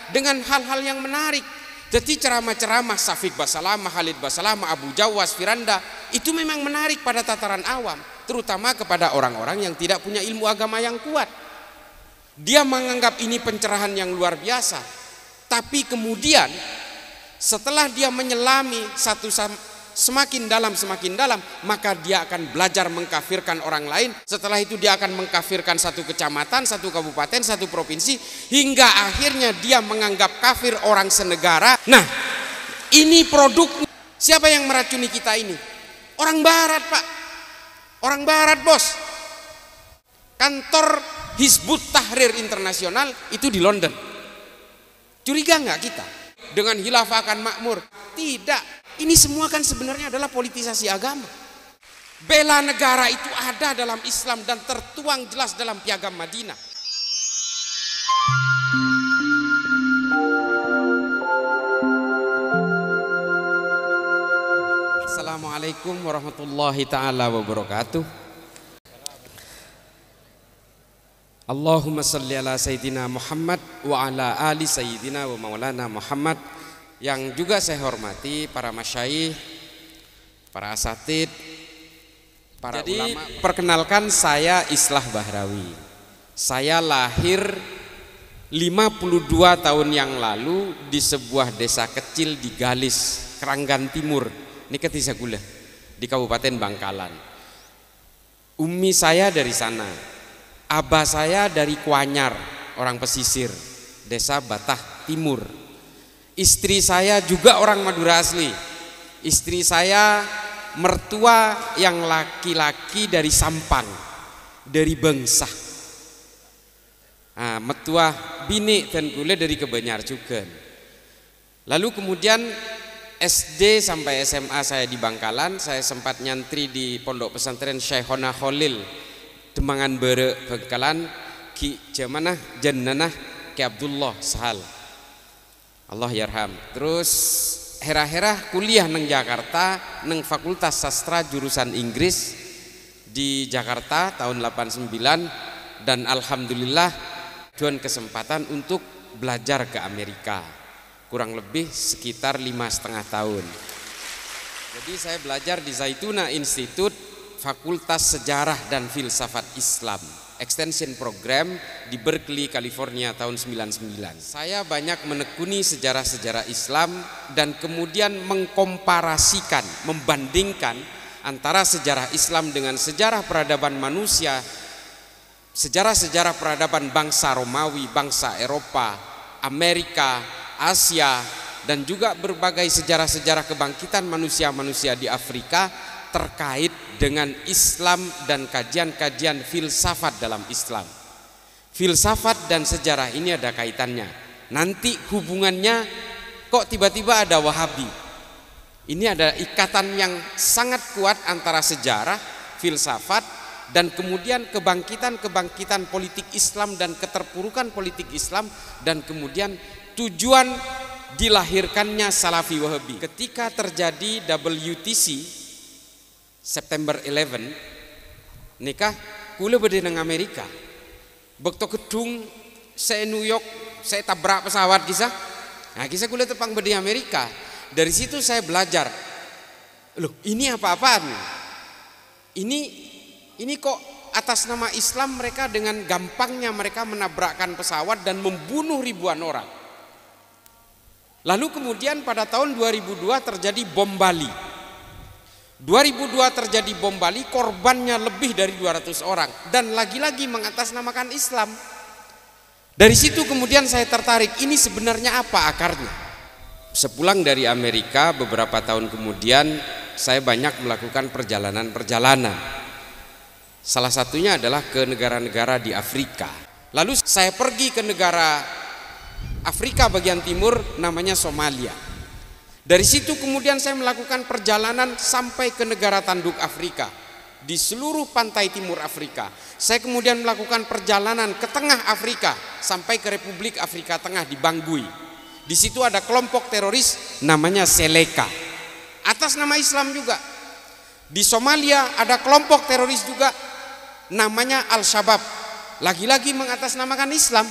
dengan hal-hal yang menarik. Jadi ceramah-ceramah Syafiq Basalamah, Khalid Basalamah, Abu Jawas, Firanda itu memang menarik pada tataran awam, terutama kepada orang-orang yang tidak punya ilmu agama yang kuat. Dia menganggap ini pencerahan yang luar biasa. Tapi kemudian setelah dia menyelami semakin dalam, maka dia akan belajar mengkafirkan orang lain. Setelah itu dia akan mengkafirkan satu kecamatan, satu kabupaten, satu provinsi, hingga akhirnya dia menganggap kafir orang senegara. Nah, ini produk siapa yang meracuni kita ini? Orang barat, Pak. Orang barat, bos. Kantor Hizbut Tahrir Internasional itu di London. Curiga nggak kita dengan khilafah akan makmur? Tidak. Ini semua kan sebenarnya adalah politisasi agama. Bela negara itu ada dalam Islam dan tertuang jelas dalam Piagam Madinah. Assalamualaikum warahmatullahi ta'ala wabarakatuh. Allahumma salli ala Sayyidina Muhammad wa ala ali Sayyidina wa maulana Muhammad. Yang juga saya hormati para masyayikh, para asatid, para ulama. Perkenalkan, saya Islah Bahrawi. Saya lahir 52 tahun yang lalu di sebuah desa kecil di Galis, Keranggan Timur, ini Ketisagula, di Kabupaten Bangkalan. Umi saya dari sana, abah saya dari Kuanyar, orang pesisir, desa Batah Timur. Istri saya juga orang Madura asli. Istri saya mertua yang laki-laki dari Sampang, dari Bangsah. Nah, mertua bini dan gule dari Kebenyar juga. Lalu kemudian SD sampai SMA saya di Bangkalan. Saya sempat nyantri di Pondok Pesantren Syekhona Khalil Demangan Bere Bangkalan, Ki Jamanah Jannanah Ki Abdullah Sahal, Allah yarham. Terus hera-hera kuliah neng Jakarta, neng Fakultas Sastra jurusan Inggris di Jakarta tahun 89, dan alhamdulillah juan kesempatan untuk belajar ke Amerika kurang lebih sekitar 5,5 tahun. Jadi saya belajar di Zaituna Institute, Fakultas Sejarah dan Filsafat Islam, Extension Program di Berkeley, California tahun 99. Saya banyak menekuni sejarah-sejarah Islam dan kemudian mengkomparasikan, membandingkan antara sejarah Islam dengan sejarah peradaban manusia, sejarah-sejarah peradaban bangsa Romawi, bangsa Eropa, Amerika, Asia, dan juga berbagai sejarah-sejarah kebangkitan manusia-manusia di Afrika terkait dengan Islam dan kajian-kajian filsafat dalam Islam. Filsafat dan sejarah ini ada kaitannya. Nanti hubungannya kok tiba-tiba ada Wahabi. Ini ada ikatan yang sangat kuat antara sejarah, filsafat, dan kemudian kebangkitan-kebangkitan politik Islam dan keterpurukan politik Islam, dan kemudian tujuan dilahirkannya Salafi Wahabi. Ketika terjadi WTC September 11 nikah kula bede nang Amerika. Bekto gedung saya New York, saya tabrak pesawat kisah. Nah, kisah kula tepang bede Amerika. Dari situ saya belajar. Loh, ini apa-apaan? Ini kok atas nama Islam mereka dengan gampangnya mereka menabrakkan pesawat dan membunuh ribuan orang. Lalu kemudian pada tahun 2002 terjadi bom Bali. 2002 terjadi bom Bali, korbannya lebih dari 200 orang dan lagi-lagi mengatasnamakan Islam. Dari situ kemudian saya tertarik, ini sebenarnya apa akarnya? Sepulang dari Amerika beberapa tahun kemudian saya banyak melakukan perjalanan-perjalanan. Salah satunya adalah ke negara-negara di Afrika. Lalu saya pergi ke negara Afrika bagian timur namanya Somalia. Dari situ kemudian saya melakukan perjalanan sampai ke negara tanduk Afrika, di seluruh pantai timur Afrika. Saya kemudian melakukan perjalanan ke tengah Afrika sampai ke Republik Afrika Tengah di Bangui. Di situ ada kelompok teroris namanya Seleka, atas nama Islam juga. Di Somalia ada kelompok teroris juga namanya Al-Shabaab, lagi-lagi mengatasnamakan Islam.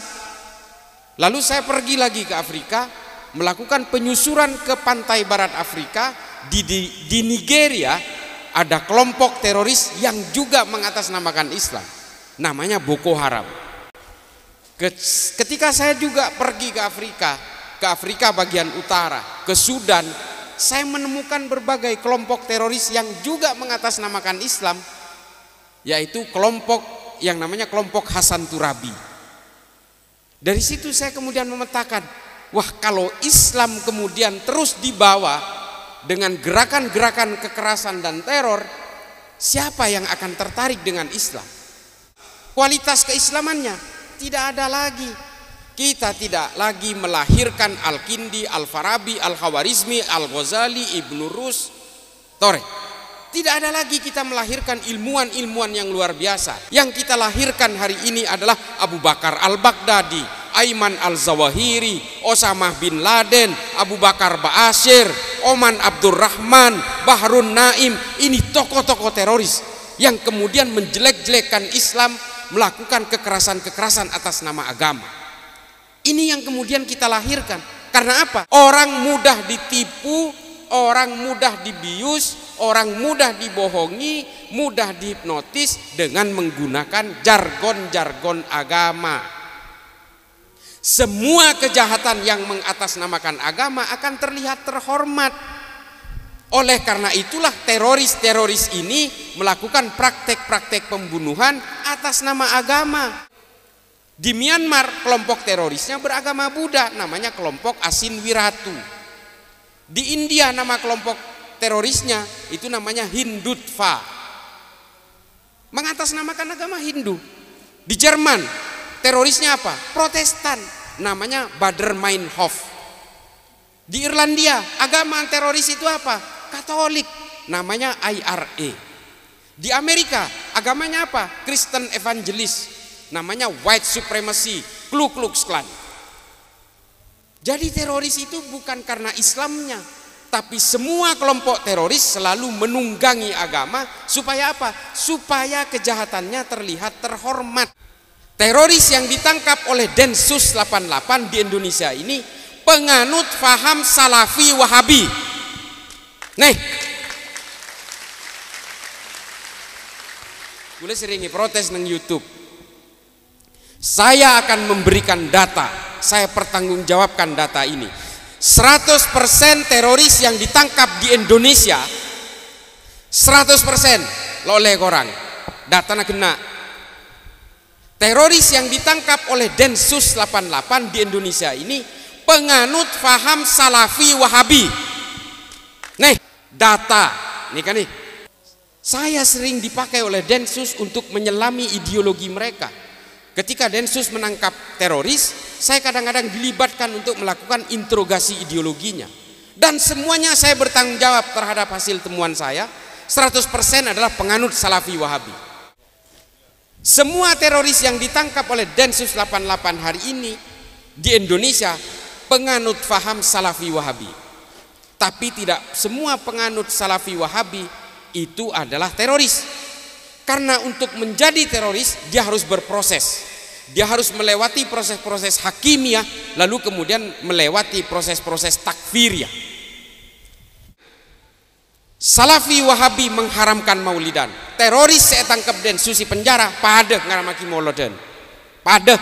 Lalu saya pergi lagi ke Afrika, melakukan penyusuran ke pantai barat Afrika. Di Nigeria ada kelompok teroris yang juga mengatasnamakan Islam, namanya Boko Haram. Ketika saya juga pergi ke Afrika bagian utara, ke Sudan, saya menemukan berbagai kelompok teroris yang juga mengatasnamakan Islam, yaitu kelompok yang namanya kelompok Hasan Turabi. Dari situ saya kemudian memetakan, wah, kalau Islam kemudian terus dibawa dengan gerakan-gerakan kekerasan dan teror, siapa yang akan tertarik dengan Islam? Kualitas keislamannya tidak ada lagi. Kita tidak lagi melahirkan Al-Kindi, Al-Farabi, Al-Khawarizmi, Al-Ghazali, Ibnu Rus, Toreh. Tidak ada lagi kita melahirkan ilmuwan-ilmuwan yang luar biasa. Yang kita lahirkan hari ini adalah Abu Bakar Al-Baghdadi, Aiman Al-Zawahiri, Osamah bin Laden, Abu Bakar Ba'asyir, Oman Abdurrahman, Bahrun Naim. Ini tokoh-tokoh teroris yang kemudian menjelek-jelekkan Islam, melakukan kekerasan-kekerasan atas nama agama. Ini yang kemudian kita lahirkan. Karena apa? Orang mudah ditipu, orang mudah dibius, orang mudah dibohongi, mudah dihipnotis dengan menggunakan jargon-jargon agama. Semua kejahatan yang mengatasnamakan agama akan terlihat terhormat. Oleh karena itulah teroris-teroris ini melakukan praktek-praktek pembunuhan atas nama agama. Di Myanmar kelompok terorisnya beragama Buddha, namanya kelompok Asin Wiratu. Di India nama kelompok terorisnya itu namanya Hindutva, mengatasnamakan agama Hindu. Di Jerman terorisnya apa? Protestan, namanya Baader-Meinhof. Di Irlandia agama teroris itu apa? Katolik, namanya IRA. Di Amerika agamanya apa? Kristen Evangelis, namanya White Supremacy, Ku Klux Klan. Jadi teroris itu bukan karena Islamnya, tapi semua kelompok teroris selalu menunggangi agama supaya apa? Supaya kejahatannya terlihat terhormat. Teroris yang ditangkap oleh Densus 88 di Indonesia ini penganut faham Salafi Wahabi. Nih, gue sering protes nang YouTube. Saya akan memberikan data, saya pertanggungjawabkan data ini. 100% teroris yang ditangkap di Indonesia 100% oleh orang datanya kena. Teroris yang ditangkap oleh Densus 88 di Indonesia ini penganut faham Salafi Wahabi. Nih data nih kan nih, saya sering dipakai oleh Densus untuk menyelami ideologi mereka. Ketika Densus menangkap teroris, saya kadang-kadang dilibatkan untuk melakukan interogasi ideologinya. Dan semuanya saya bertanggung jawab terhadap hasil temuan saya. 100% adalah penganut Salafi Wahabi. Semua teroris yang ditangkap oleh Densus 88 hari ini di Indonesia penganut faham Salafi Wahabi. Tapi tidak semua penganut Salafi Wahabi itu adalah teroris. Karena untuk menjadi teroris dia harus berproses. Dia harus melewati proses-proses hakimiyah, lalu kemudian melewati proses-proses takfiriyah. Salafi Wahabi mengharamkan maulidan. Teroris saya tangkap Densus di penjara, padeh ngaramaki maulidan. Padeh.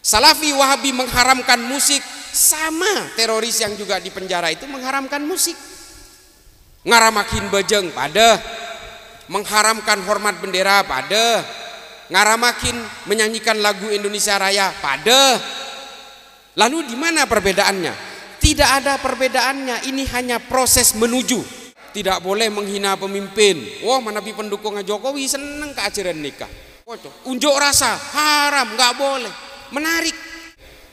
Salafi Wahabi mengharamkan musik, sama teroris yang juga di penjara itu mengharamkan musik. Ngaramakin bejeng, padeh. Mengharamkan hormat bendera, padeh. Ngaramakin menyanyikan lagu Indonesia Raya, padeh. Lalu di mana perbedaannya? Tidak ada perbedaannya, ini hanya proses menuju. Tidak boleh menghina pemimpin. Wah, mana pendukung Jokowi seneng ke ajaran nikah. Unjuk rasa haram, nggak boleh. Menarik.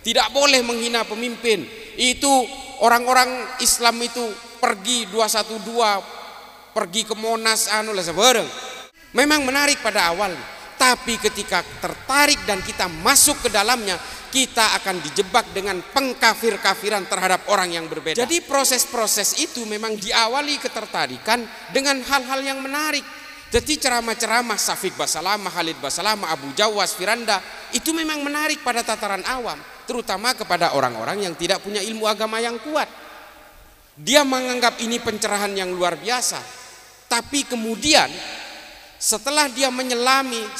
Tidak boleh menghina pemimpin. Itu orang-orang Islam itu pergi 212, pergi ke Monas lah sebareng. Memang menarik pada awal. Tapi ketika tertarik dan kita masuk ke dalamnya, kita akan dijebak dengan pengkafir-kafiran terhadap orang yang berbeda. Jadi proses-proses itu memang diawali ketertarikan dengan hal-hal yang menarik. Jadi ceramah-ceramah Syafiq Basalamah, Khalid Basalamah, Abu Jawas, Firanda itu memang menarik pada tataran awam, terutama kepada orang-orang yang tidak punya ilmu agama yang kuat. Dia menganggap ini pencerahan yang luar biasa. Tapi kemudian setelah dia menyelami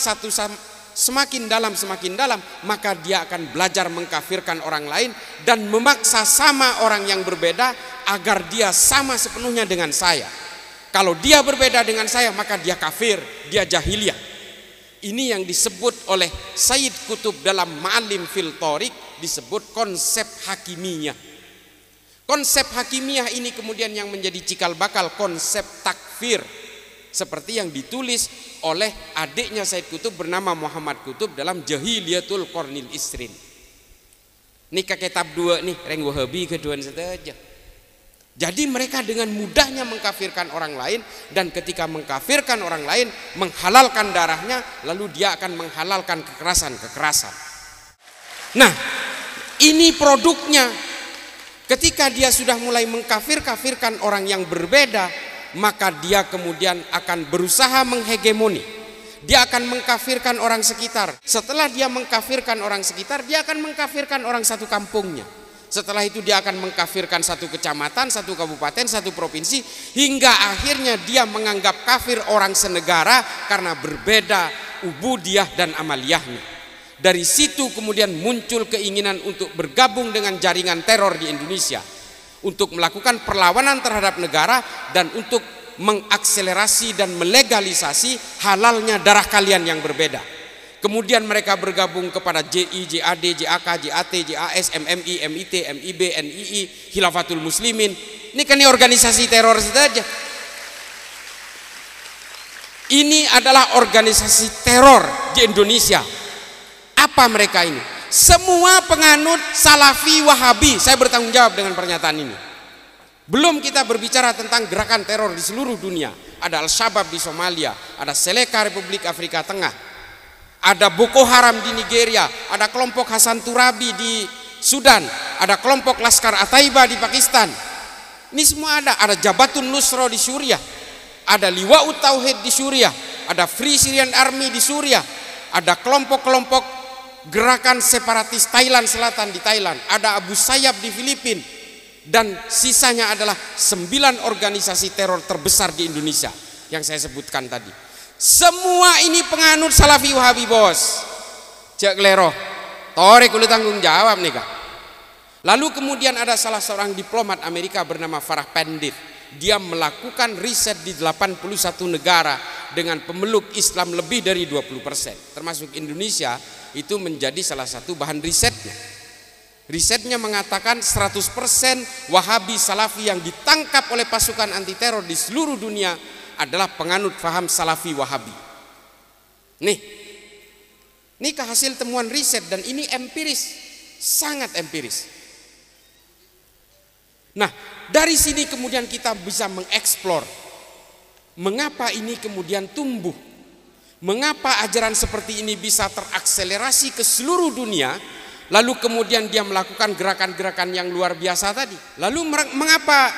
semakin dalam, maka dia akan belajar mengkafirkan orang lain dan memaksa sama orang yang berbeda agar dia sama sepenuhnya dengan saya. Kalau dia berbeda dengan saya, maka dia kafir, dia jahiliyah. Ini yang disebut oleh Sayyid Qutb dalam Ma'alim fil Thariq, disebut konsep hakimiyah. Konsep hakimiyah ini kemudian yang menjadi cikal bakal konsep takfir, seperti yang ditulis oleh adiknya Sayyid Qutb bernama Muhammad Qutb dalam Jahiliyatul Qarnil Isrin. Ini kitab 2 nih, reng Wahabi keduaan saja. Jadi mereka dengan mudahnya mengkafirkan orang lain, dan ketika mengkafirkan orang lain, menghalalkan darahnya, lalu dia akan menghalalkan kekerasan. Nah, ini produknya. Ketika dia sudah mulai mengkafirkan orang yang berbeda, maka dia kemudian akan berusaha menghegemoni. Dia akan mengkafirkan orang sekitar. Setelah dia mengkafirkan orang sekitar, dia akan mengkafirkan orang satu kampungnya. Setelah itu dia akan mengkafirkan satu kecamatan, satu kabupaten, satu provinsi, hingga akhirnya dia menganggap kafir orang senegara karena berbeda ubudiyah dan amaliyahnya. Dari situ kemudian muncul keinginan untuk bergabung dengan jaringan teror di Indonesia, untuk melakukan perlawanan terhadap negara dan untuk mengakselerasi dan melegalisasi halalnya darah kalian yang berbeda. Kemudian mereka bergabung kepada JI, JAD, JAK, JAT, JAS, MMI, MIT, MIB, NII, Khilafatul Muslimin. Ini kan organisasi teror saja. Ini adalah organisasi teror di Indonesia. Apa mereka ini? Semua penganut Salafi Wahabi. Saya bertanggung jawab dengan pernyataan ini. Belum kita berbicara tentang gerakan teror di seluruh dunia. Ada Al-Shabaab di Somalia, ada Seleka Republik Afrika Tengah, ada Boko Haram di Nigeria, ada kelompok Hasan Turabi di Sudan, ada kelompok Laskar Ataiba di Pakistan. Ini semua ada Jabatun Nusra di Suriah, ada Liwa'ut Tauhid di Suriah, ada Free Syrian Army di Suriah, ada kelompok-kelompok gerakan separatis Thailand Selatan di Thailand, ada Abu Sayyaf di Filipina, dan sisanya adalah 9 organisasi teror terbesar di Indonesia yang saya sebutkan tadi. Semua ini penganut Salafi Wahabi, bos. Cek lero, torek kulit tanggung jawab nih kak. Lalu kemudian ada salah seorang diplomat Amerika bernama Farah Pandit. Dia melakukan riset di 81 negara dengan pemeluk Islam lebih dari 20%, termasuk Indonesia. Itu menjadi salah satu bahan risetnya. Risetnya mengatakan 100% Wahabi Salafi yang ditangkap oleh pasukan anti teror di seluruh dunia adalah penganut faham Salafi Wahabi. Ini hasil temuan riset, dan ini empiris, sangat empiris. Nah, dari sini kemudian kita bisa mengeksplor mengapa ini kemudian tumbuh, mengapa ajaran seperti ini bisa terakselerasi ke seluruh dunia, lalu kemudian dia melakukan gerakan-gerakan yang luar biasa tadi. Lalu mengapa,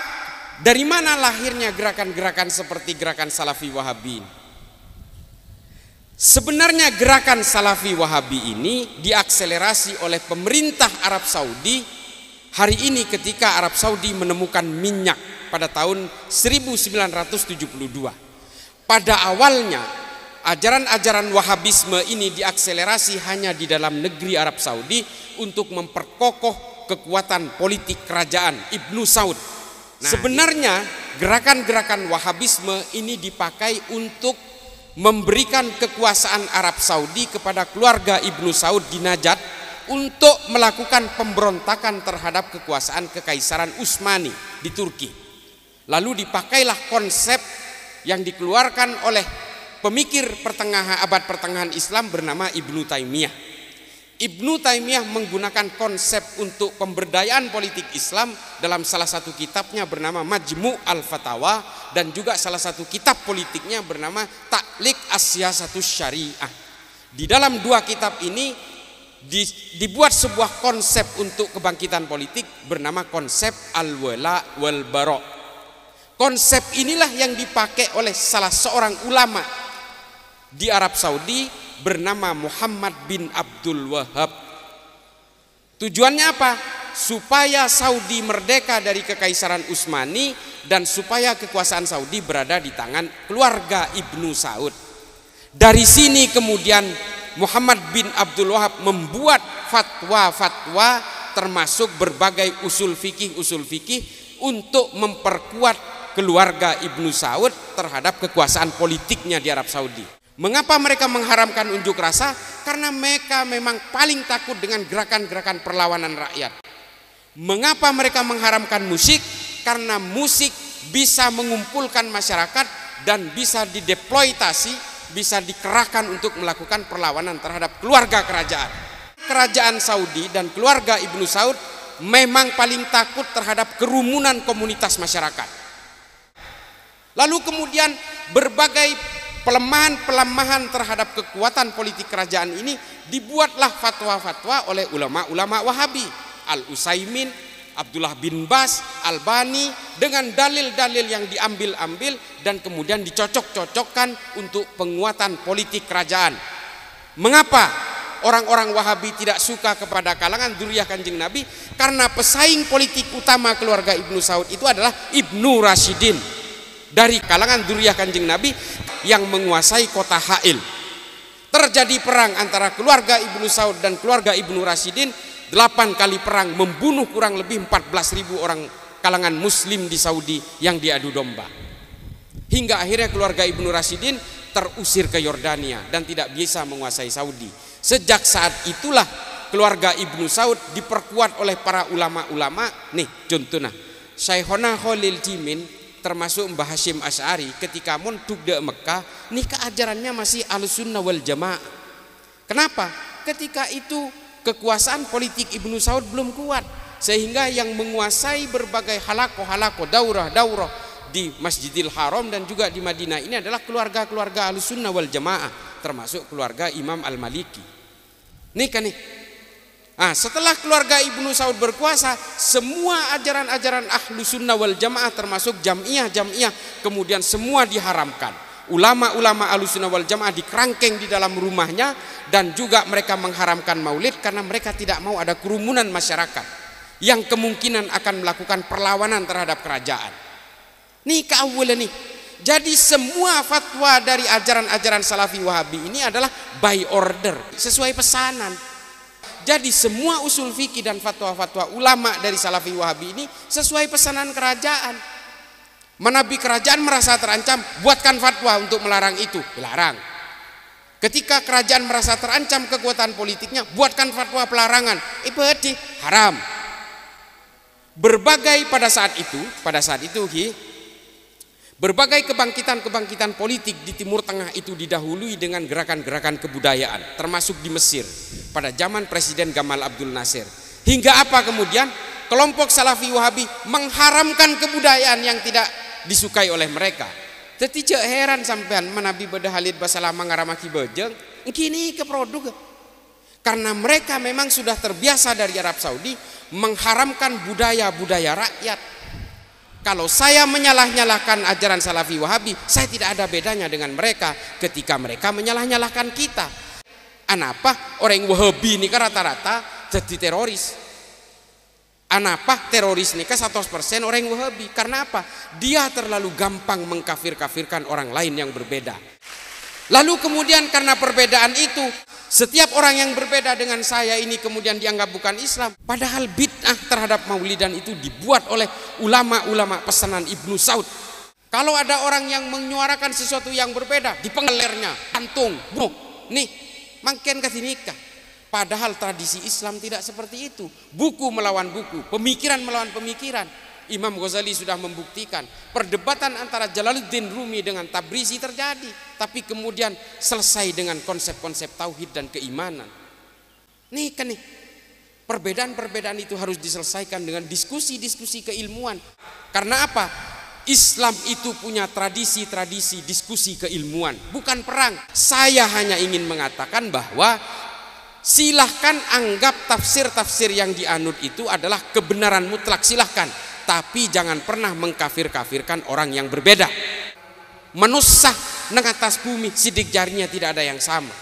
dari mana lahirnya gerakan-gerakan seperti gerakan Salafi Wahabi? Sebenarnya gerakan Salafi Wahabi ini diakselerasi oleh pemerintah Arab Saudi hari ini ketika Arab Saudi menemukan minyak pada tahun 1972. Pada awalnya ajaran-ajaran Wahabisme ini diakselerasi hanya di dalam negeri Arab Saudi untuk memperkokoh kekuatan politik kerajaan Ibnu Saud. Sebenarnya gerakan-gerakan Wahabisme ini dipakai untuk memberikan kekuasaan Arab Saudi kepada keluarga Ibnu Saud di Najd untuk melakukan pemberontakan terhadap kekuasaan Kekaisaran Utsmani di Turki. Lalu dipakailah konsep yang dikeluarkan oleh pemikir abad pertengahan Islam bernama Ibnu Taimiyah. Ibnu Taimiyah menggunakan konsep untuk pemberdayaan politik Islam dalam salah satu kitabnya bernama Majmu' al-Fatawa, dan juga salah satu kitab politiknya bernama Ta'liq as-Siyasatus Syariah. Di dalam dua kitab ini dibuat sebuah konsep untuk kebangkitan politik bernama konsep al-wala wal bara. Konsep inilah yang dipakai oleh salah seorang ulama di Arab Saudi bernama Muhammad bin Abdul Wahab. Tujuannya apa? Supaya Saudi merdeka dari Kekaisaran Utsmani dan supaya kekuasaan Saudi berada di tangan keluarga Ibnu Saud. Dari sini kemudian Muhammad bin Abdul Wahab membuat fatwa-fatwa termasuk berbagai usul fikih untuk memperkuat keluarga Ibnu Saud terhadap kekuasaan politiknya di Arab Saudi. Mengapa mereka mengharamkan unjuk rasa? Karena mereka memang paling takut dengan gerakan-gerakan perlawanan rakyat. Mengapa mereka mengharamkan musik? Karena musik bisa mengumpulkan masyarakat dan bisa dideploitasi, bisa dikerahkan untuk melakukan perlawanan terhadap keluarga kerajaan. Kerajaan Saudi dan keluarga Ibnu Saud memang paling takut terhadap kerumunan komunitas masyarakat. Lalu kemudian berbagai pelemahan terhadap kekuatan politik kerajaan ini dibuatlah fatwa-fatwa oleh ulama-ulama Wahabi, Al-Utsaimin, Abdullah bin Bas, Albani, dengan dalil-dalil yang diambil-ambil dan kemudian dicocok-cocokkan untuk penguatan politik kerajaan. Mengapa orang-orang Wahabi tidak suka kepada kalangan dzurriyyah Kanjeng Nabi? Karena pesaing politik utama keluarga Ibnu Saud itu adalah Ibnu Rasyidin dari kalangan dzurriyyah Kanjeng Nabi yang menguasai kota Ha'il. Terjadi perang antara keluarga Ibnu Saud dan keluarga Ibnu Rasyidin. 8 kali perang, membunuh kurang lebih 14.000 orang kalangan muslim di Saudi yang diadu domba. Hingga akhirnya keluarga Ibnu Rasyidin terusir ke Yordania dan tidak bisa menguasai Saudi. Sejak saat itulah keluarga Ibnu Saud diperkuat oleh para ulama-ulama. Nih contohnya Syekhona Khalil Jimin termasuk Mbah Hashim Asy'ari ketika mondok di Mekah, nih keajarannya masih Ahlussunnah wal Jamaah. Kenapa? Ketika itu kekuasaan politik Ibnu Saud belum kuat, sehingga yang menguasai berbagai halakoh daurah di Masjidil Haram dan juga di Madinah ini adalah keluarga-keluarga Ahlussunnah wal Jamaah, termasuk keluarga Imam Al-Maliki. Nih kan nih. Setelah keluarga Ibnu Saud berkuasa, semua ajaran-ajaran Ahlussunnah wal Jamaah termasuk jamiah kemudian semua diharamkan. Ulama-ulama Ahlussunnah wal Jamaah dikerangkeng di dalam rumahnya dan juga mereka mengharamkan maulid karena mereka tidak mau ada kerumunan masyarakat yang kemungkinan akan melakukan perlawanan terhadap kerajaan. Nih keawalan nih. Jadi semua fatwa dari ajaran-ajaran Salafi Wahabi ini adalah by order, sesuai pesanan. Jadi semua usul fikih dan fatwa-fatwa ulama dari Salafi Wahabi ini sesuai pesanan kerajaan. Menabi kerajaan merasa terancam, buatkan fatwa untuk melarang itu, dilarang. Ketika kerajaan merasa terancam kekuatan politiknya, buatkan fatwa pelarangan, ibadi haram. Berbagai pada saat itu berbagai kebangkitan politik di Timur Tengah itu didahului dengan gerakan-gerakan kebudayaan, termasuk di Mesir pada zaman Presiden Gamal Abdul Nasir. Hingga apa kemudian? Kelompok Salafi Wahabi mengharamkan kebudayaan yang tidak disukai oleh mereka. Tidak heran sampean menabi beda Halid Basalamah ngaramaki bejeng kini ke produk. Karena mereka memang sudah terbiasa dari Arab Saudi mengharamkan budaya-budaya rakyat. Kalau saya menyalah-nyalahkan ajaran Salafi Wahabi, saya tidak ada bedanya dengan mereka ketika mereka menyalah-nyalahkan kita. Anapa orang Wahabi ini kan rata-rata jadi teroris. Anapa teroris ini kan 100% orang Wahabi. Karena apa? Dia terlalu gampang mengkafir-kafirkan orang lain yang berbeda. Lalu kemudian karena perbedaan itu, setiap orang yang berbeda dengan saya ini kemudian dianggap bukan Islam. Padahal bid'ah terhadap maulidan itu dibuat oleh ulama-ulama pesanan Ibnu Saud. Kalau ada orang yang menyuarakan sesuatu yang berbeda, dipenggelernya, kantung, bunuh. Nih, makin kasih nikah. Padahal tradisi Islam tidak seperti itu. Buku melawan buku, pemikiran melawan pemikiran. Imam Ghazali sudah membuktikan perdebatan antara Jalaluddin Rumi dengan Tabrizi terjadi, tapi kemudian selesai dengan konsep-konsep tauhid dan keimanan. Nih kan nih, perbedaan-perbedaan itu harus diselesaikan dengan diskusi-diskusi keilmuan. Karena apa? Islam itu punya tradisi-tradisi diskusi keilmuan, bukan perang. Saya hanya ingin mengatakan bahwa silahkan anggap tafsir-tafsir yang dianut itu adalah kebenaran mutlak, silahkan. Tapi jangan pernah mengkafir-kafirkan orang yang berbeda. Menusah nang atas bumi sidik jarinya tidak ada yang sama.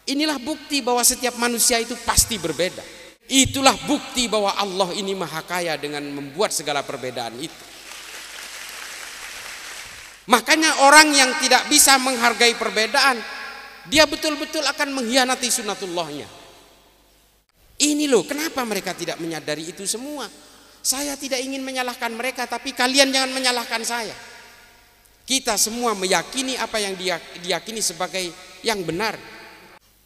Inilah bukti bahwa setiap manusia itu pasti berbeda. Itulah bukti bahwa Allah ini maha kaya dengan membuat segala perbedaan itu. Makanya orang yang tidak bisa menghargai perbedaan, dia betul-betul akan mengkhianati sunnatullahnya. Ini loh kenapa mereka tidak menyadari itu semua. Saya tidak ingin menyalahkan mereka, tapi kalian jangan menyalahkan saya. Kita semua meyakini apa yang diyakini sebagai yang benar.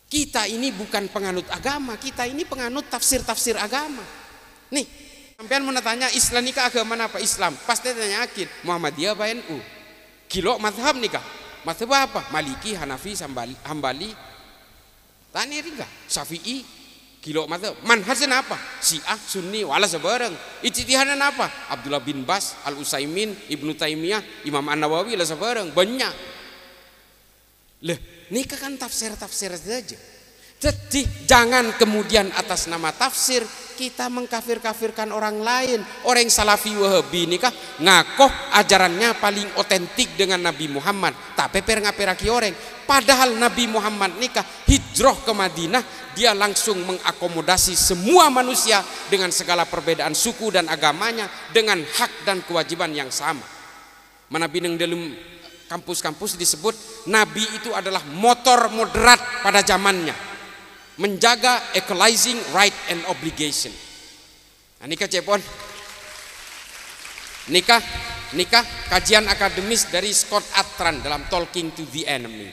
Kita ini bukan penganut agama, kita ini penganut tafsir-tafsir agama. Nih, sampean mau tanya Islam nikah agama apa? Islam. Pasti tanya akid, Muhammadiyah apa NU? Kilo mazhab nikah. Mazhab apa? Maliki, Hanafi, Hambali. Tanya enggak? Syafi'i. Kilo mazhab. Manhajnya apa? Syiah, Sunni, wala sebarang. Ijtihadan apa? Abdullah bin Bas, Al-Utsaimin, Ibnu Taimiyah, Imam An-Nawawi, wala sebarang. Banyak. Lah, nikah kan tafsir-tafsir saja. Jadi jangan kemudian atas nama tafsir kita mengkafir-kafirkan orang lain. Orang Salafi Wahabi nikah ngakoh ajarannya paling otentik dengan Nabi Muhammad. Tak peper ngaperaki orang. Padahal Nabi Muhammad nikah hijrah ke Madinah, dia langsung mengakomodasi semua manusia dengan segala perbedaan suku dan agamanya dengan hak dan kewajiban yang sama. Mana bineng dalam kampus-kampus disebut Nabi itu adalah motor moderat pada zamannya. Menjaga equalizing right and obligation. Nah, nikah cepon. Nikah kajian akademis dari Scott Atran dalam Talking to the Enemy.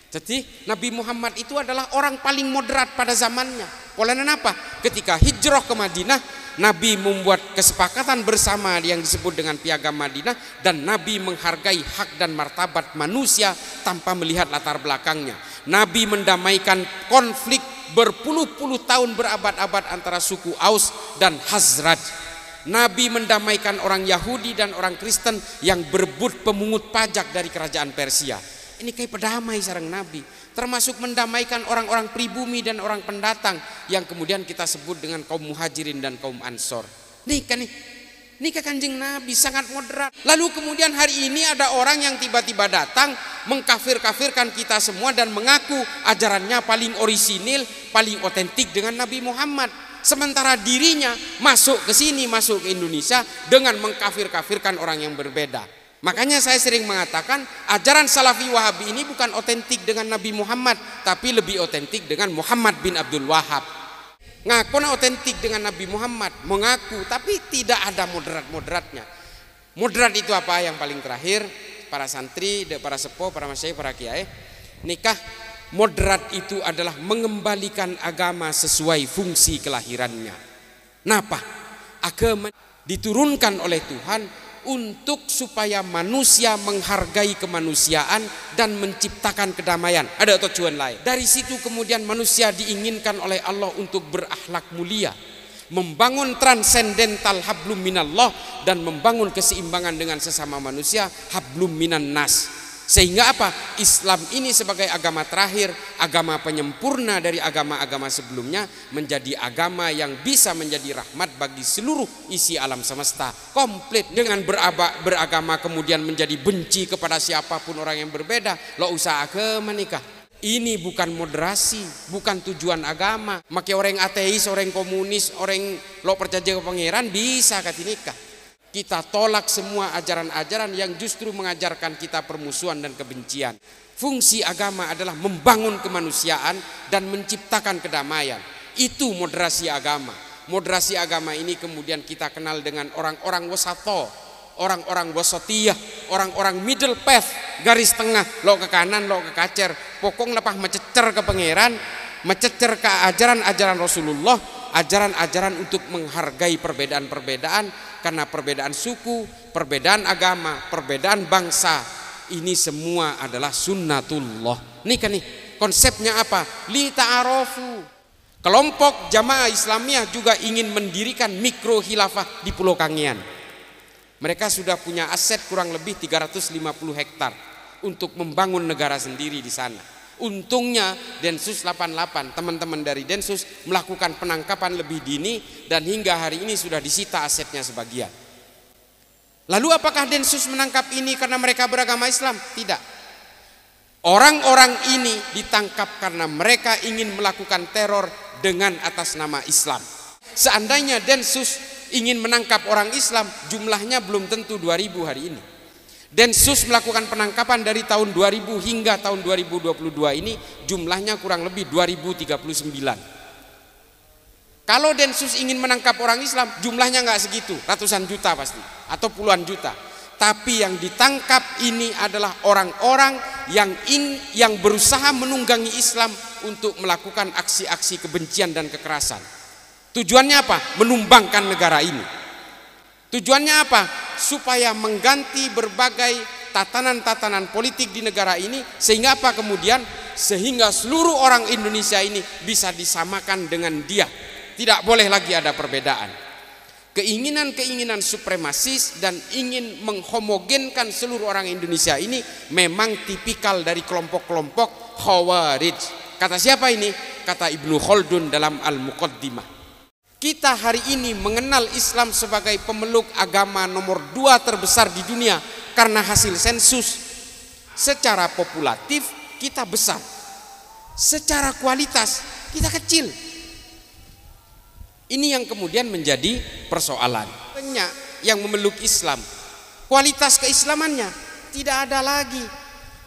Jadi Nabi Muhammad itu adalah orang paling moderat pada zamannya. Polanya apa? Ketika hijrah ke Madinah, Nabi membuat kesepakatan bersama yang disebut dengan Piagam Madinah, dan Nabi menghargai hak dan martabat manusia tanpa melihat latar belakangnya. Nabi mendamaikan konflik berpuluh-puluh tahun, berabad-abad antara suku Aus dan Khazraj. Nabi mendamaikan orang Yahudi dan orang Kristen yang berebut pemungut pajak dari kerajaan Persia. Ini kayak pedamai sareng Nabi. Termasuk mendamaikan orang-orang pribumi dan orang pendatang yang kemudian kita sebut dengan kaum muhajirin dan kaum ansor. Nikah kanjeng Nabi sangat moderat. Lalu kemudian hari ini ada orang yang tiba-tiba datang mengkafir-kafirkan kita semua dan mengaku ajarannya paling orisinil, paling otentik dengan Nabi Muhammad. Sementara dirinya masuk ke sini, masuk ke Indonesia dengan mengkafir-kafirkan orang yang berbeda. Makanya saya sering mengatakan ajaran Salafi Wahabi ini bukan otentik dengan Nabi Muhammad, tapi lebih otentik dengan Muhammad bin Abdul Wahab. Ngaku otentik dengan Nabi Muhammad, mengaku, tapi tidak ada moderat-moderatnya. Moderat itu apa? Yang paling terakhir, para santri, para sepuh, para masyayikh, para kiai, nikah moderat itu adalah mengembalikan agama sesuai fungsi kelahirannya. Napa? Agama diturunkan oleh Tuhan untuk supaya manusia menghargai kemanusiaan dan menciptakan kedamaian. Ada tujuan lain. Dari situ kemudian manusia diinginkan oleh Allah untuk berakhlak mulia, membangun transendental hablum minallah, dan membangun keseimbangan dengan sesama manusia, hablum minan nas. Sehingga apa? Islam ini sebagai agama terakhir, agama penyempurna dari agama-agama sebelumnya, menjadi agama yang bisa menjadi rahmat bagi seluruh isi alam semesta. Komplit. Dengan beragama kemudian menjadi benci kepada siapapun orang yang berbeda, lo usah agama nikah. Ini bukan moderasi, bukan tujuan agama. Maka orang ateis, orang komunis, orang lo percaya ke pangeran bisa kati nikah. Kita tolak semua ajaran-ajaran yang justru mengajarkan kita permusuhan dan kebencian. Fungsi agama adalah membangun kemanusiaan dan menciptakan kedamaian. Itu moderasi agama. Moderasi agama ini kemudian kita kenal dengan orang-orang wasato, orang-orang wasatiyah, orang-orang middle path, garis tengah, lo ke kanan, lo ke kacer. Pokok lepah mececer ke pangeran, mececer ke ajaran-ajaran Rasulullah, ajaran-ajaran untuk menghargai perbedaan-perbedaan. Karena perbedaan suku, perbedaan agama, perbedaan bangsa, ini semua adalah sunnatullah. Nih kan nih, konsepnya apa? Li ta'arofu. Kelompok Jamaah Islamiyah juga ingin mendirikan mikro khilafah di Pulau Kangean. Mereka sudah punya aset kurang lebih 350 hektar untuk membangun negara sendiri di sana. Untungnya Densus 88, teman-teman dari Densus melakukan penangkapan lebih dini dan hingga hari ini sudah disita asetnya sebagian. Lalu apakah Densus menangkap ini karena mereka beragama Islam? Tidak. Orang-orang ini ditangkap karena mereka ingin melakukan teror dengan atas nama Islam. Seandainya Densus ingin menangkap orang Islam, jumlahnya belum tentu 2000 hari ini. Densus melakukan penangkapan dari tahun 2000 hingga tahun 2022 ini jumlahnya kurang lebih 2039. Kalau Densus ingin menangkap orang Islam, jumlahnya nggak segitu, ratusan juta pasti atau puluhan juta. Tapi yang ditangkap ini adalah orang-orang yang berusaha menunggangi Islam untuk melakukan aksi-aksi kebencian dan kekerasan. Tujuannya apa? Menumbangkan negara ini. Tujuannya apa? Supaya mengganti berbagai tatanan-tatanan politik di negara ini, sehingga apa kemudian? Sehingga seluruh orang Indonesia ini bisa disamakan dengan dia. Tidak boleh lagi ada perbedaan. Keinginan-keinginan supremasis dan ingin menghomogenkan seluruh orang Indonesia ini memang tipikal dari kelompok-kelompok Khawarij. Kata siapa ini? Kata Ibnu Khaldun dalam Al-Muqaddimah. Kita hari ini mengenal Islam sebagai pemeluk agama nomor 2 terbesar di dunia karena hasil sensus. Secara populatif kita besar, secara kualitas kita kecil. Ini yang kemudian menjadi persoalan. Banyak yang memeluk Islam, kualitas keislamannya tidak ada lagi.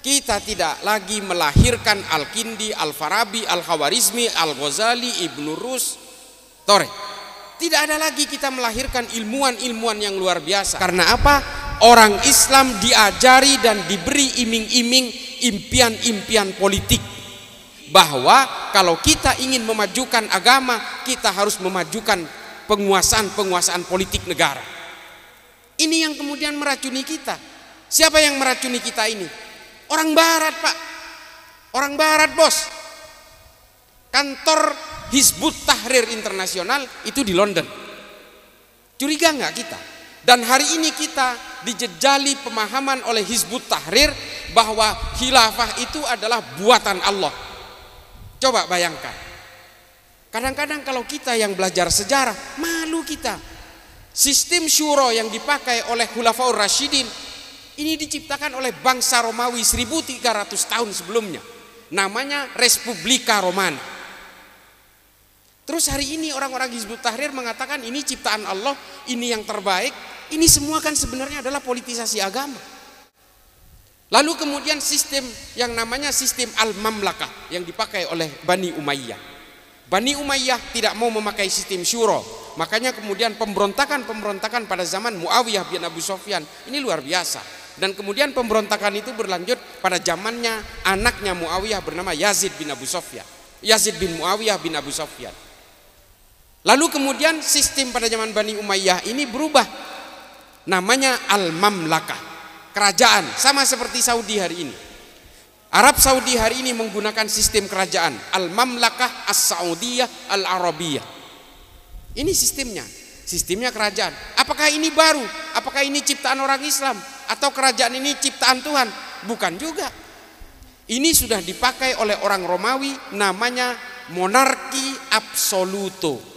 Kita tidak lagi melahirkan Al-Kindi, Al-Farabi, Al-Khawarizmi, Al-Ghazali, Ibnu Rus, Tore. Tidak ada lagi kita melahirkan ilmuwan-ilmuwan yang luar biasa. Karena apa? Orang Islam diajari dan diberi iming-iming impian-impian politik, bahwa kalau kita ingin memajukan agama, kita harus memajukan penguasaan-penguasaan politik negara. Ini yang kemudian meracuni kita. Siapa yang meracuni kita ini? Orang Barat, Pak. Orang Barat, bos. Kantor Hizbut Tahrir Internasional itu di London. Curiga nggak kita? Dan hari ini kita dijejali pemahaman oleh Hizbut Tahrir bahwa khilafah itu adalah buatan Allah. Coba bayangkan. Kadang-kadang kalau kita yang belajar sejarah, malu kita. Sistem syuro yang dipakai oleh Khulafaur Rasyidin ini diciptakan oleh bangsa Romawi 1300 tahun sebelumnya. Namanya Respublika Romana. Terus hari ini orang-orang Hizbut Tahrir mengatakan ini ciptaan Allah, ini yang terbaik. Ini semua kan sebenarnya adalah politisasi agama. Lalu kemudian sistem yang namanya sistem Al-Mamlakah yang dipakai oleh Bani Umayyah. Bani Umayyah tidak mau memakai sistem syuro. Makanya kemudian pemberontakan pada zaman Muawiyah bin Abu Sufyan ini luar biasa. Dan kemudian pemberontakan itu berlanjut pada zamannya anaknya Muawiyah bernama Yazid bin Abu Sufyan. Yazid bin Muawiyah bin Abu Sufyan. Lalu kemudian sistem pada zaman Bani Umayyah ini berubah. Namanya Al-Mamlakah. Kerajaan, sama seperti Saudi hari ini. Arab Saudi hari ini menggunakan sistem kerajaan Al-Mamlakah As-Saudiyah Al-Arabiyah. Ini sistemnya kerajaan. Apakah ini baru? Apakah ini ciptaan orang Islam? Atau kerajaan ini ciptaan Tuhan? Bukan juga. Ini sudah dipakai oleh orang Romawi, namanya monarki absoluto.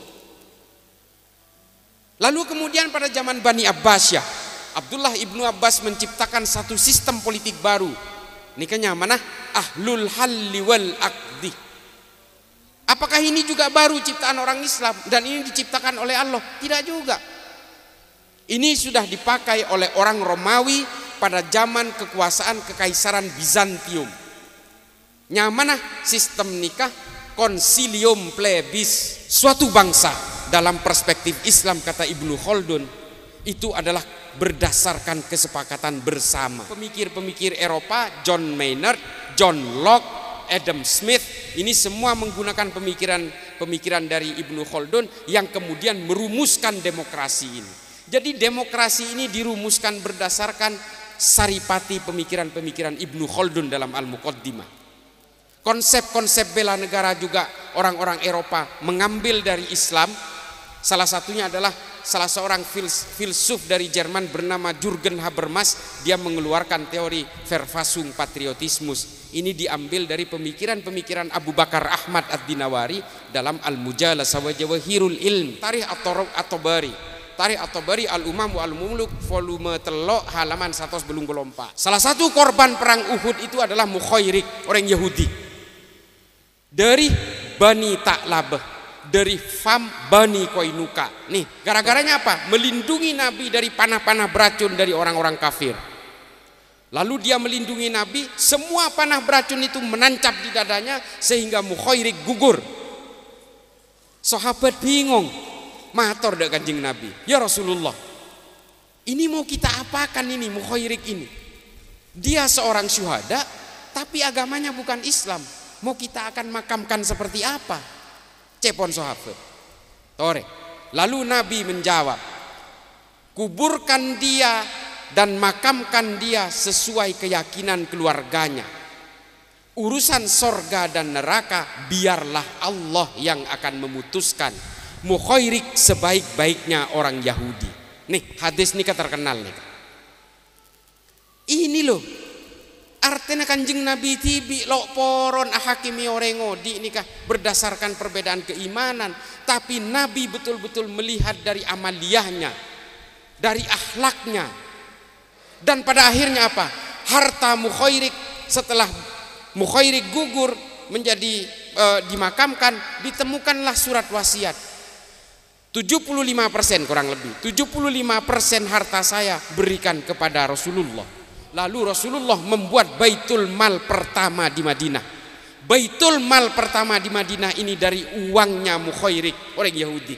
Lalu kemudian pada zaman Bani Abbasiyah, Abdullah ibnu Abbas menciptakan satu sistem politik baru. Nikahnya mana? Ahlul halli wal aqdi. Apakah ini juga baru ciptaan orang Islam dan ini diciptakan oleh Allah? Tidak juga. Ini sudah dipakai oleh orang Romawi pada zaman kekuasaan kekaisaran Bizantium. Yang sistem nikah Concilium plebis. Suatu bangsa dalam perspektif Islam, kata Ibnu Khaldun, itu adalah berdasarkan kesepakatan bersama. Pemikir-pemikir Eropa, John Maynard, John Locke, Adam Smith, ini semua menggunakan pemikiran dari Ibnu Khaldun yang kemudian merumuskan demokrasi ini. Jadi demokrasi ini dirumuskan berdasarkan saripati pemikiran-pemikiran Ibnu Khaldun dalam Al-Muqaddimah. Konsep-konsep bela negara juga orang-orang Eropa mengambil dari Islam. Salah satunya adalah salah seorang filsuf dari Jerman bernama Jürgen Habermas. Dia mengeluarkan teori Verfassung Patriotismus. Ini diambil dari pemikiran-pemikiran Abu Bakar Ahmad Ad-Dinawari dalam Al-Mujalasah wa Jawahirul Ilm, Tarikh At-Tabari. Tarikh At-Tabari Al-Umam wa Al-Muluk volume telok halaman 124. Salah satu korban perang Uhud itu adalah Mukhairik, orang Yahudi. Dari Bani Ta'labah, dari Fam Bani Koinuka. Nih, gara-garanya apa? Melindungi Nabi dari panah-panah beracun dari orang-orang kafir. Lalu dia melindungi Nabi, semua panah beracun itu menancap di dadanya sehingga Mukhairik gugur. Sahabat bingung, matur dak Kanjeng Nabi, ya Rasulullah, ini mau kita apakan ini Mukhairik ini? Dia seorang syuhada tapi agamanya bukan Islam. Mau kita akan makamkan seperti apa? Cepon sahabat. Tore. Lalu Nabi menjawab, kuburkan dia dan makamkan dia sesuai keyakinan keluarganya. Urusan sorga dan neraka biarlah Allah yang akan memutuskan. Mukhairik sebaik-baiknya orang Yahudi. Nih hadis ini terkenal nih. Ini loh artinya Kanjeng Nabi tibi lok poron ahakimi orengo di nikah berdasarkan perbedaan keimanan, tapi Nabi betul-betul melihat dari amaliyahnya, dari akhlaknya. Dan pada akhirnya apa? Harta Mukhairik setelah Mukhairik gugur menjadi dimakamkan, ditemukanlah surat wasiat. 75% kurang lebih. 75% harta saya berikan kepada Rasulullah. Lalu Rasulullah membuat Baitul Mal pertama di Madinah. Baitul Mal pertama di Madinah ini dari uangnya Mukhairik, orang Yahudi.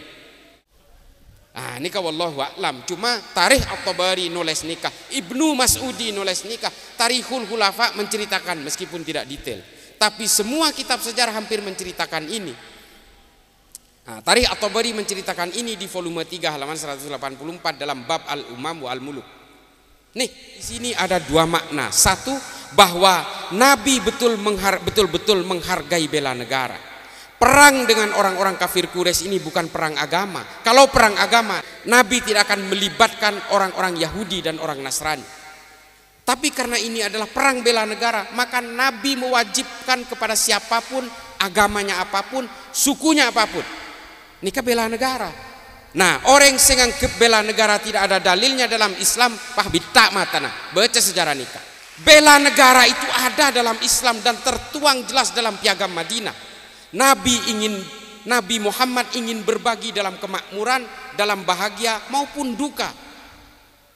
Nah, nikah wallahu a'lam. Cuma Tarikh At-Tabari nulis nikah, Ibnu Mas'udi nulis nikah, Tarikhul Khulafa menceritakan meskipun tidak detail. Tapi semua kitab sejarah hampir menceritakan ini. Nah, Tarikh At-Tabari menceritakan ini di volume 3 halaman 184 dalam bab Al-Umam wa Al-Muluk. Nih, di sini ada dua makna. Satu, bahwa Nabi betul-betul menghargai bela negara. Perang dengan orang-orang kafir Quraisy ini bukan perang agama. Kalau perang agama, Nabi tidak akan melibatkan orang-orang Yahudi dan orang Nasrani. Tapi karena ini adalah perang bela negara, maka Nabi mewajibkan kepada siapapun, agamanya apapun, sukunya apapun, nikah bela negara. Nah, orang yang anggap bela negara tidak ada dalilnya dalam Islam, pahbita matana. Baca sejarah nikah. Bela negara itu ada dalam Islam dan tertuang jelas dalam Piagam Madinah. Nabi Muhammad ingin berbagi dalam kemakmuran, dalam bahagia maupun duka.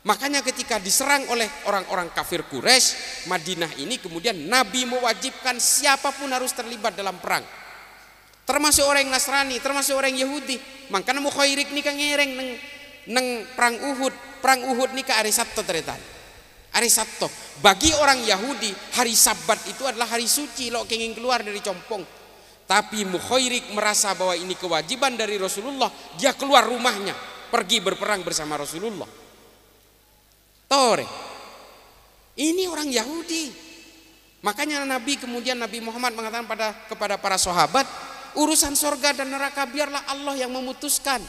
Makanya ketika diserang oleh orang-orang kafir Quraisy, Madinah ini kemudian Nabi mewajibkan siapapun harus terlibat dalam perang. Termasuk orang Nasrani, termasuk orang Yahudi. Makanya Mukhairik nikah ngereng neng perang Uhud. Perang Uhud nikah hari Sabtu teretan. Hari Sabtu. Bagi orang Yahudi, hari Sabat itu adalah hari suci, lo kenging keluar dari compong. Tapi Mukhairik merasa bahwa ini kewajiban dari Rasulullah, dia keluar rumahnya, pergi berperang bersama Rasulullah. Tore, ini orang Yahudi. Makanya Nabi Muhammad mengatakan kepada para sahabat, urusan sorga dan neraka biarlah Allah yang memutuskan.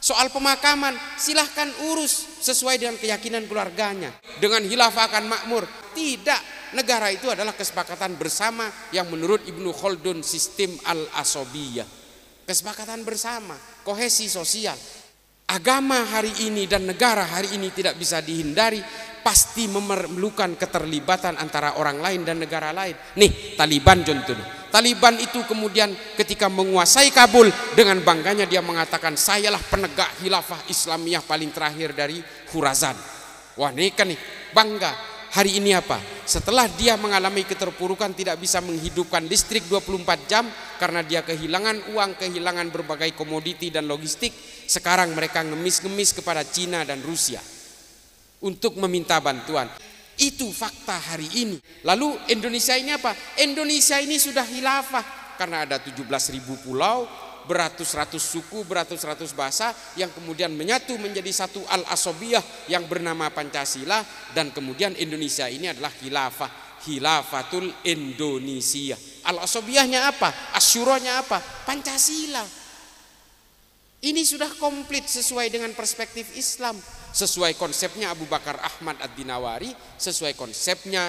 Soal pemakaman silahkan urus sesuai dengan keyakinan keluarganya. Dengan khilafah akan makmur. Tidak, negara itu adalah kesepakatan bersama yang menurut Ibnu Khaldun sistem al-asobiyah. Kesepakatan bersama, kohesi sosial. Agama hari ini dan negara hari ini tidak bisa dihindari, pasti memerlukan keterlibatan antara orang lain dan negara lain. Nih, Taliban contohnya. Taliban itu kemudian ketika menguasai Kabul, dengan bangganya dia mengatakan, sayalah penegak khilafah Islamiyah paling terakhir dari Khurazan. Wah, ini kan nih bangga. Hari ini apa? Setelah dia mengalami keterpurukan, tidak bisa menghidupkan listrik 24 jam karena dia kehilangan uang, kehilangan berbagai komoditi dan logistik. Sekarang mereka ngemis-ngemis kepada Cina dan Rusia untuk meminta bantuan. Itu fakta hari ini. Lalu Indonesia ini apa? Indonesia ini sudah khilafah karena ada 17.000 pulau, beratus-ratus suku, beratus-ratus bahasa yang kemudian menyatu menjadi satu al-asobiyah yang bernama Pancasila. Dan kemudian Indonesia ini adalah khilafatul Indonesia. Al-asobiyahnya apa? Asyuranya apa? Pancasila. Ini sudah komplit sesuai dengan perspektif Islam, sesuai konsepnya Abu Bakar Ahmad Ad-Dinawari, sesuai konsepnya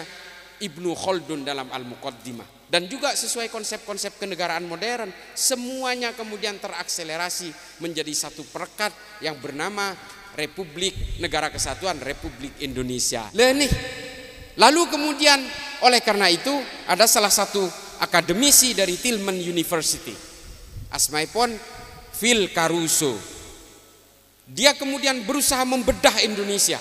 Ibnu Khaldun dalam Al-Muqaddimah. dan juga sesuai konsep-konsep kenegaraan modern, semuanya kemudian terakselerasi menjadi satu perekat yang bernama Republik Negara Kesatuan Republik Indonesia. Lalu kemudian oleh karena itu ada salah satu akademisi dari Tillman University, asmaipun Phil Caruso. Dia kemudian berusaha membedah Indonesia.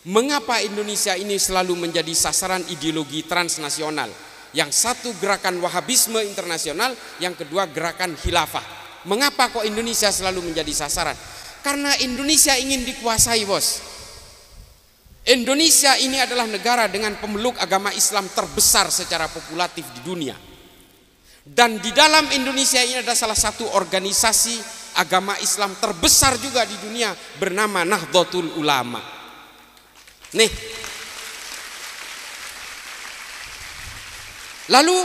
Mengapa Indonesia ini selalu menjadi sasaran ideologi transnasional? Yang satu gerakan Wahabisme internasional, yang kedua gerakan khilafah. Mengapa kok Indonesia selalu menjadi sasaran? Karena Indonesia ingin dikuasai, bos. Indonesia ini adalah negara dengan pemeluk agama Islam terbesar secara populatif di dunia. Dan di dalam Indonesia ini ada salah satu organisasi agama Islam terbesar juga di dunia bernama Nahdlatul Ulama. Lalu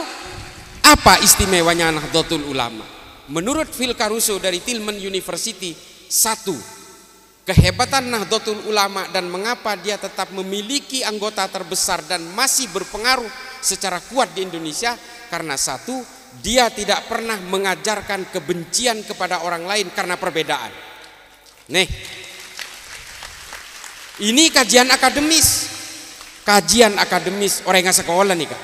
apa istimewanya Nahdlatul Ulama? Menurut Phil Caruso dari Tillman University, satu, kehebatan Nahdlatul Ulama dan mengapa dia tetap memiliki anggota terbesar dan masih berpengaruh secara kuat di Indonesia, karena satu, dia tidak pernah mengajarkan kebencian kepada orang lain karena perbedaan. Ini kajian akademis orang yang sekolah nih, Kak.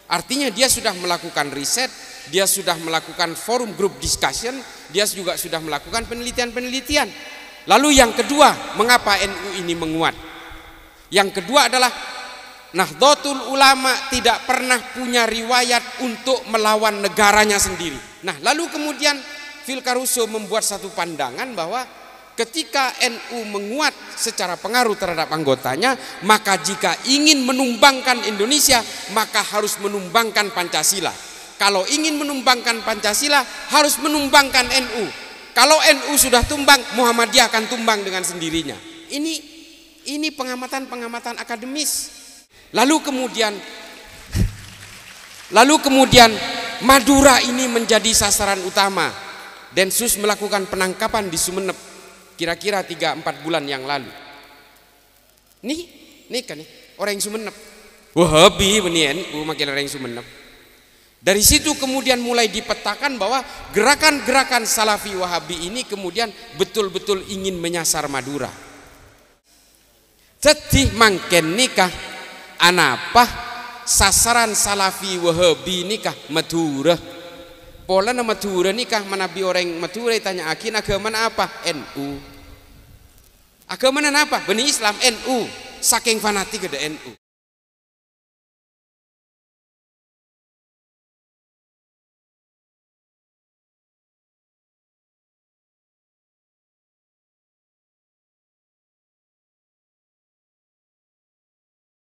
Artinya dia sudah melakukan riset, dia sudah melakukan forum group discussion, dia juga sudah melakukan penelitian-penelitian. Lalu yang kedua, mengapa NU ini menguat? Yang kedua adalah Nahdlatul Ulama tidak pernah punya riwayat untuk melawan negaranya sendiri. Nah, lalu kemudian Phil Caruso membuat satu pandangan bahwa ketika NU menguat secara pengaruh terhadap anggotanya, maka jika ingin menumbangkan Indonesia, maka harus menumbangkan Pancasila. Kalau ingin menumbangkan Pancasila, harus menumbangkan NU. Kalau NU sudah tumbang, Muhammadiyah akan tumbang dengan sendirinya. Ini pengamatan-pengamatan akademis. Lalu kemudian Madura ini menjadi sasaran utama. Densus melakukan penangkapan di Sumeneb kira-kira 3-4 bulan yang lalu. Nih kan orang Sumeneb. Wahabi NU makin orang Sumeneb. Dari situ kemudian mulai dipetakan bahwa gerakan-gerakan Salafi Wahabi ini kemudian betul-betul ingin menyasar Madura. Jadi mangken nikah anapa sasaran Salafi Wahabi nikah Madura. Pola nama Madura nikah manabi orang Madura tanya akin agama apa? NU. Agama apa? Bani Islam NU. Saking fanatik ada NU.